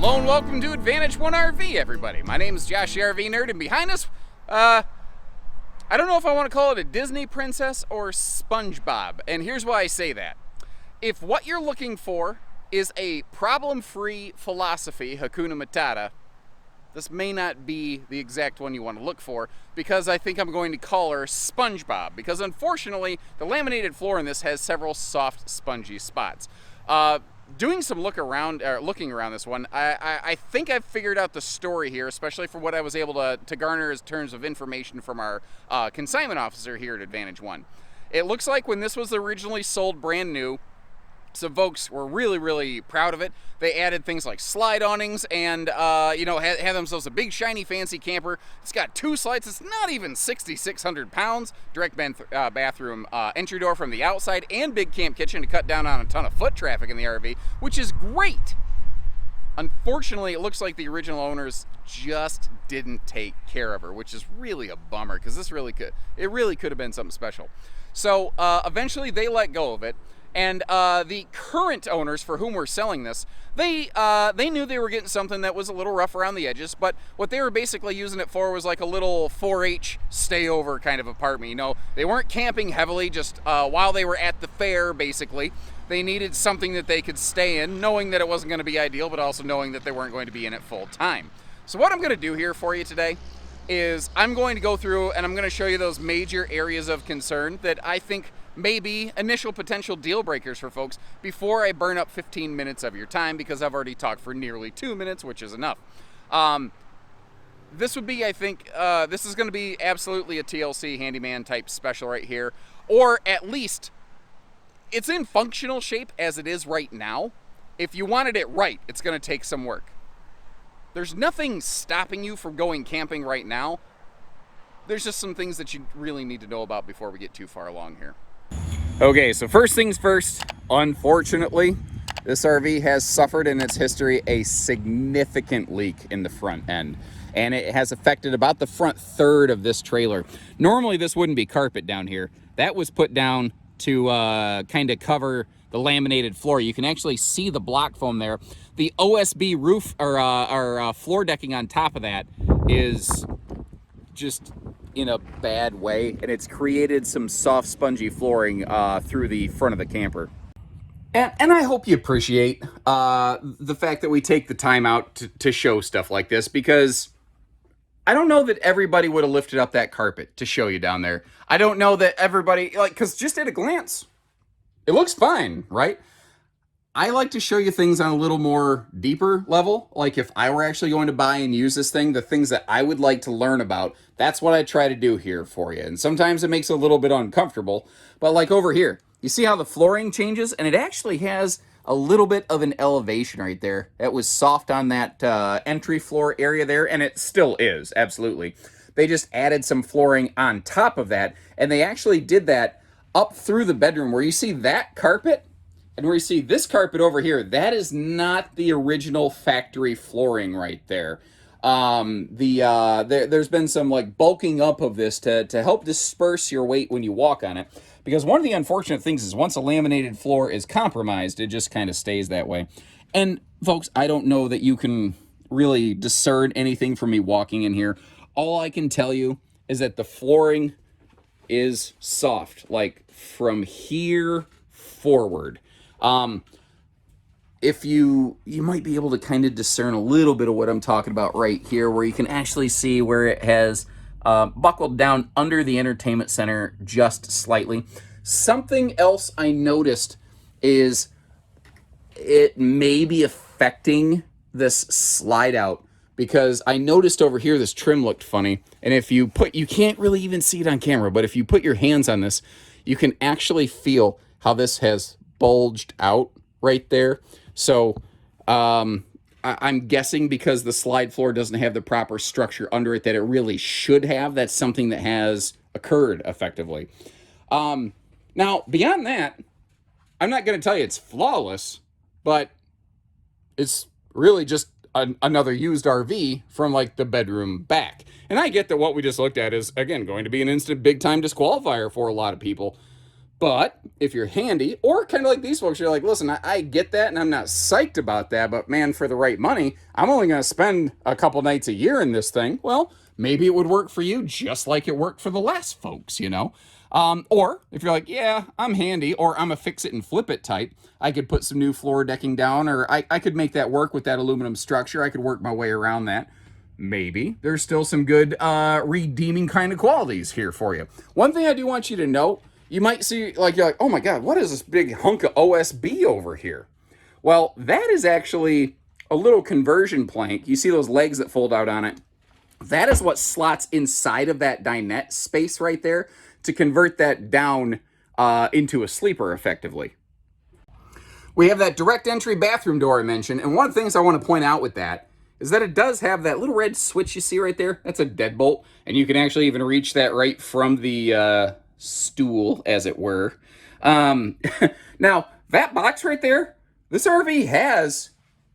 Hello and welcome to Advantage 1 RV, everybody. My name is Josh the RV Nerd, and behind us, I don't know if I want to call it a Disney princess or SpongeBob, and here's why I say that. If what you're looking for is a problem-free philosophy, Hakuna Matata, this may not be the exact one you want to look for, because I think I'm going to call her SpongeBob, because unfortunately, the laminated floor in this has several soft, spongy spots. Doing some looking around this one, I think I've figured out the story here, especially for what I was able to garner in terms of information from our consignment officer here at Advantage 1. It looks like when this was originally sold brand new, some folks were really proud of it. They added things like slide awnings and, had themselves a big, shiny, fancy camper. It's got 2 slides. It's not even 6,600 pounds. Direct bathroom entry door from the outside and big camp kitchen to cut down on a ton of foot traffic in the RV, which is great. Unfortunately, it looks like the original owners just didn't take care of her, which is really a bummer because it really could have been something special. So eventually they let go of it. And the current owners for whom we're selling this, they knew they were getting something that was a little rough around the edges, but what they were basically using it for was like a little 4-H stay-over kind of apartment. You know, they weren't camping heavily just while they were at the fair, basically. They needed something that they could stay in, knowing that it wasn't going to be ideal, but also knowing that they weren't going to be in it full time. So what I'm going to do here for you today is I'm going to go through and I'm going to show you those major areas of concern that I think maybe initial potential deal breakers for folks before I burn up 15 minutes of your time, because I've already talked for nearly 2 minutes, which is enough. This would be, I think, this is going to be absolutely a TLC handyman type special right here, or at least it's in functional shape as it is right now. If you wanted it right, it's going to take some work. There's nothing stopping you from going camping right now. There's just some things that you really need to know about before we get too far along here. Okay, so first things first, unfortunately, this RV has suffered in its history a significant leak in the front end, and it has affected about the front third of this trailer. Normally, this wouldn't be carpet down here. That was put down to kind of cover the laminated floor. You can actually see the block foam there. The OSB roof or floor decking on top of that is just in a bad way, and it's created some soft, spongy flooring through the front of the camper. And I hope you appreciate the fact that we take the time out to show stuff like this, because I don't know that everybody would have lifted up that carpet to show you down there. I don't know that everybody, because just at a glance, it looks fine, right? I like to show you things on a little more deeper level. Like if I were actually going to buy and use this thing, the things that I would like to learn about, that's what I try to do here for you. And sometimes it makes it a little bit uncomfortable, but like over here, you see how the flooring changes? And it actually has a little bit of an elevation right there. That was soft on that entry floor area there, and it still is, absolutely. They just added some flooring on top of that, and they actually did that up through the bedroom where you see that carpet. And where you see this carpet over here, that is not the original factory flooring right there. There's been some like bulking up of this to help disperse your weight when you walk on it. Because one of the unfortunate things is once a laminated floor is compromised, it just kind of stays that way. And folks, I don't know that you can really discern anything from me walking in here. All I can tell you is that the flooring is soft, like from here forward. If you might be able to kind of discern a little bit of what I'm talking about right here, where you can actually see where it has buckled down under the entertainment center just slightly. Something else I noticed is it may be affecting this slide out, because I noticed over here this trim looked funny, and if you can't really even see it on camera, but if you put your hands on this, you can actually feel how this has bulged out right there. So I'm guessing because the slide floor doesn't have the proper structure under it that it really should have. That's something that has occurred effectively. Now, beyond that, I'm not going to tell you it's flawless, but it's really just another used RV from like the bedroom back. And I get that what we just looked at is, again, going to be an instant big time disqualifier for a lot of people. But if you're handy, or kind of like these folks, you're like, listen, I get that and I'm not psyched about that, but man, for the right money, I'm only going to spend a couple nights a year in this thing. Well, maybe it would work for you just like it worked for the last folks, you know? Or if you're like, yeah, I'm handy, or I'm a fix it and flip it type, I could put some new floor decking down, or I could make that work with that aluminum structure. I could work my way around that. Maybe there's still some good redeeming kind of qualities here for you. One thing I do want you to note, you might see, like, you're like, oh my God, what is this big hunk of OSB over here? Well, that is actually a little conversion plank. You see those legs that fold out on it? That is what slots inside of that dinette space right there to convert that down into a sleeper effectively. We have that direct entry bathroom door I mentioned, and one of the things I want to point out with that is that it does have that little red switch you see right there. That's a deadbolt, and you can actually even reach that right from the stool, as it were. Now, that box right there, this RV has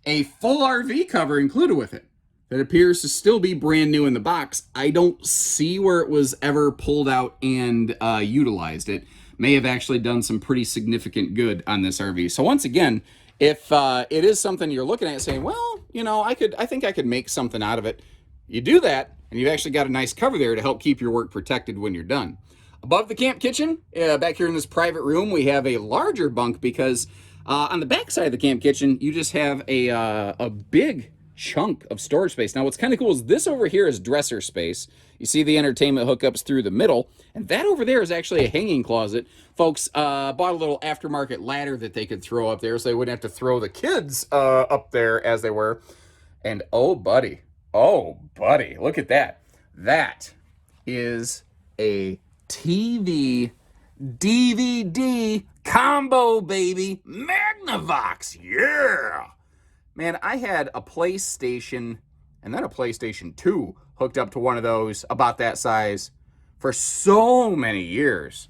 a full RV cover included with it that appears to still be brand new in the box. I don't see where it was ever pulled out and utilized. It may have actually done some pretty significant good on this RV. So once again, if it is something you're looking at saying, well, you know, I think I could make something out of it, you do that, and you've actually got a nice cover there to help keep your work protected when you're done. Above the camp kitchen, back here in this private room, we have a larger bunk because on the back side of the camp kitchen, you just have a big chunk of storage space. Now, what's kind of cool is this over here is dresser space. You see the entertainment hookups through the middle, and that over there is actually a hanging closet. Folks bought a little aftermarket ladder that they could throw up there so they wouldn't have to throw the kids up there as they were. And oh, buddy, look at that. That is a TV DVD combo, baby. Magnavox, yeah. Man, I had a PlayStation and then a PlayStation 2 hooked up to one of those about that size for so many years.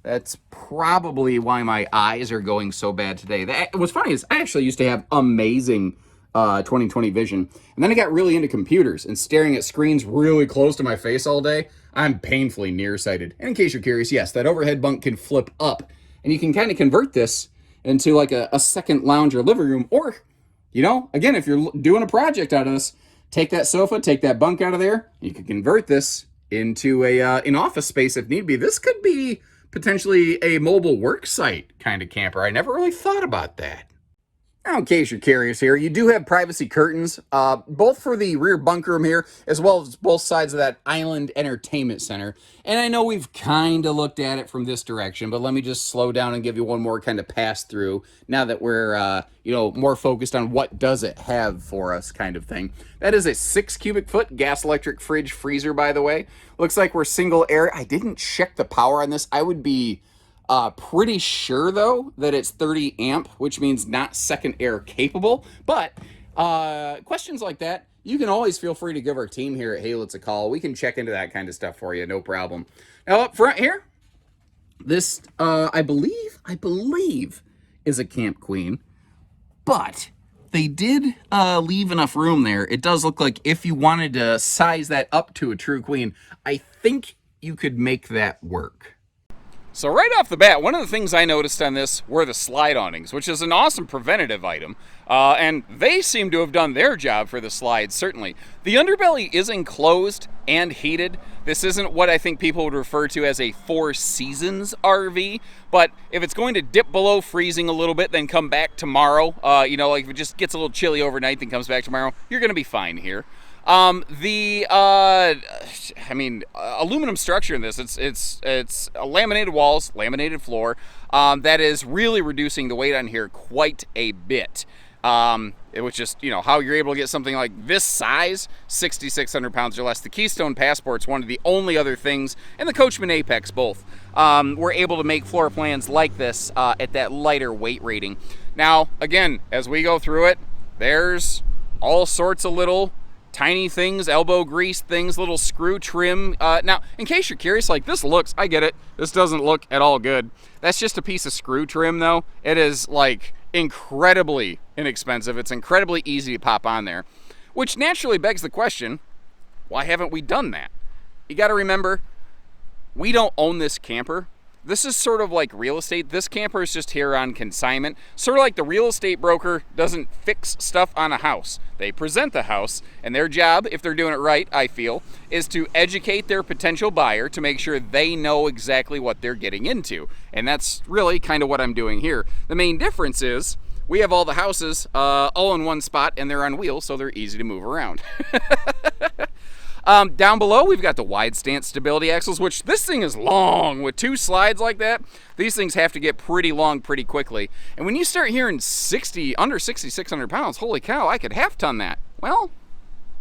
That's probably why my eyes are going so bad today. What's funny is I actually used to have amazing 20/20 vision, and then I got really into computers and staring at screens really close to my face all day. I'm painfully nearsighted. And in case you're curious, yes, that overhead bunk can flip up, and you can kind of convert this into like a second lounge or living room, or, you know, again, if you're doing a project out of this, take that sofa, take that bunk out of there, you can convert this into an office space if need be. This could be potentially a mobile work site kind of camper. I never really thought about that. Now, in case you're curious here, you do have privacy curtains, both for the rear bunk room here, as well as both sides of that island entertainment center. And I know we've kind of looked at it from this direction, but let me just slow down and give you one more kind of pass through now that we're, more focused on what does it have for us kind of thing. That is a 6 cubic foot gas electric fridge freezer, by the way. Looks like we're single air. I didn't check the power on this. I would be pretty sure, though, that it's 30 amp, which means not second air capable. But questions like that, you can always feel free to give our team here at Haylitz a call. We can check into that kind of stuff for you, no problem. Now, up front here, this, I believe is a Camp Queen. But they did leave enough room there. It does look like if you wanted to size that up to a true queen, I think you could make that work. So right off the bat, one of the things I noticed on this were the slide awnings, which is an awesome preventative item, and they seem to have done their job for the slides, certainly. The underbelly is enclosed and heated. This isn't what I think people would refer to as a Four Seasons RV, but if it's going to dip below freezing a little bit, then come back tomorrow, like if it just gets a little chilly overnight, then comes back tomorrow, you're going to be fine here. Aluminum structure in this, it's laminated walls, laminated floor, that is really reducing the weight on here quite a bit. It was just, how you're able to get something like this size, 6,600 pounds or less. The Keystone Passport's one of the only other things, and the Coachman Apex both, were able to make floor plans like this, at that lighter weight rating. Now, again, as we go through it, there's all sorts of little tiny things, elbow grease things, little screw trim. Now, in case you're curious, like this looks, I get it, this doesn't look at all good. That's just a piece of screw trim though. It is like incredibly inexpensive. It's incredibly easy to pop on there, which naturally begs the question, why haven't we done that? You got to remember, we don't own this camper. this is sort of like real estate. This camper is just here on consignment. Sort of like the real estate broker doesn't fix stuff on a house. They present the house, and their job, if they're doing it right, I feel, is to educate their potential buyer to make sure they know exactly what they're getting into. And that's really kind of what I'm doing here. The main difference is we have all the houses all in one spot, and they're on wheels, so they're easy to move around. Down below, we've got the wide stance stability axles, which this thing is long. With 2 slides like that, these things have to get pretty long pretty quickly. And when you start hearing under 6,600 pounds, holy cow, I could half-ton that. Well,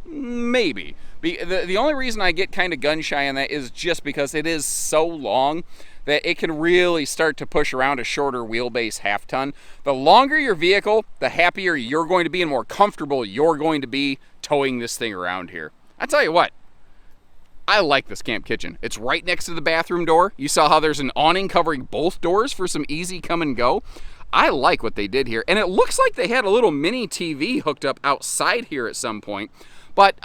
maybe. The only reason I get kind of gun-shy on that is just because it is so long that it can really start to push around a shorter wheelbase half-ton. The longer your vehicle, the happier you're going to be and more comfortable you're going to be towing this thing around here. I tell you what, I like this camp kitchen. It's right next to the bathroom door. You saw how there's an awning covering both doors for some easy come and go. I like what they did here. And it looks like they had a little mini TV hooked up outside here at some point. But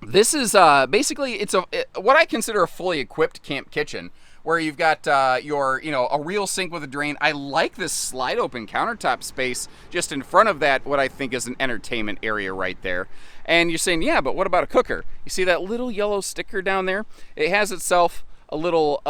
this is basically, it's what I consider a fully equipped camp kitchen, where you've got a real sink with a drain. I like this slide open countertop space just in front of that, what I think is an entertainment area right there. And you're saying, yeah, but what about a cooker? You see that little yellow sticker down there? It has itself a little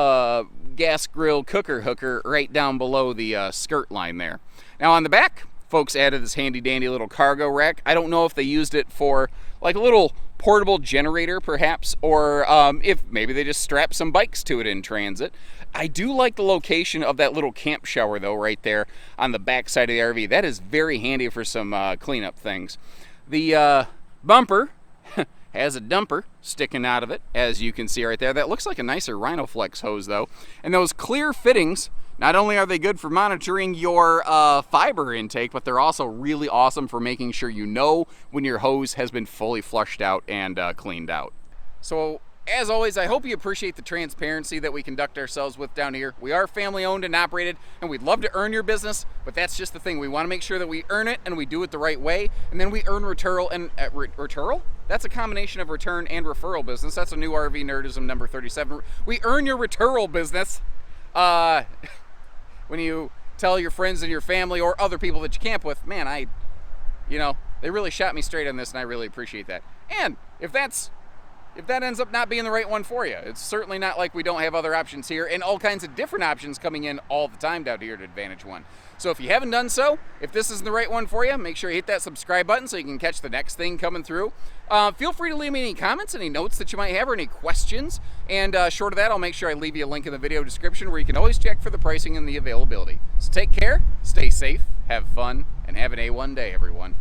gas grill cooker hooker right down below the skirt line there. Now on the back, folks added this handy dandy little cargo rack. I don't know if they used it for like a little portable generator perhaps, or if maybe they just strapped some bikes to it in transit. I do like the location of that little camp shower though right there on the back side of the RV. That is very handy for some cleanup things. The bumper has a dumper sticking out of it, as you can see right there. That looks like a nicer Rhinoflex hose though. And those clear fittings, not only are they good for monitoring your fiber intake, but they're also really awesome for making sure you know when your hose has been fully flushed out and cleaned out. So as always, I hope you appreciate the transparency that we conduct ourselves with down here. We are family owned and operated, and we'd love to earn your business, but that's just the thing. We want to make sure that we earn it and we do it the right way, and then we earn return. And return? That's a combination of return and referral business. That's a new RV Nerdism number 37. We earn your returral business when you tell your friends and your family or other people that you camp with, man, they really shot me straight on this, and I really appreciate that. And if that ends up not being the right one for you, it's certainly not like we don't have other options here, and all kinds of different options coming in all the time down here at Advantage One. So if you haven't done so, if this isn't the right one for you, make sure you hit that subscribe button so you can catch the next thing coming through. Feel free to leave me any comments, any notes that you might have, or any questions. And short of that, I'll make sure I leave you a link in the video description where you can always check for the pricing and the availability. So take care, stay safe, have fun, and have an A1 day, everyone.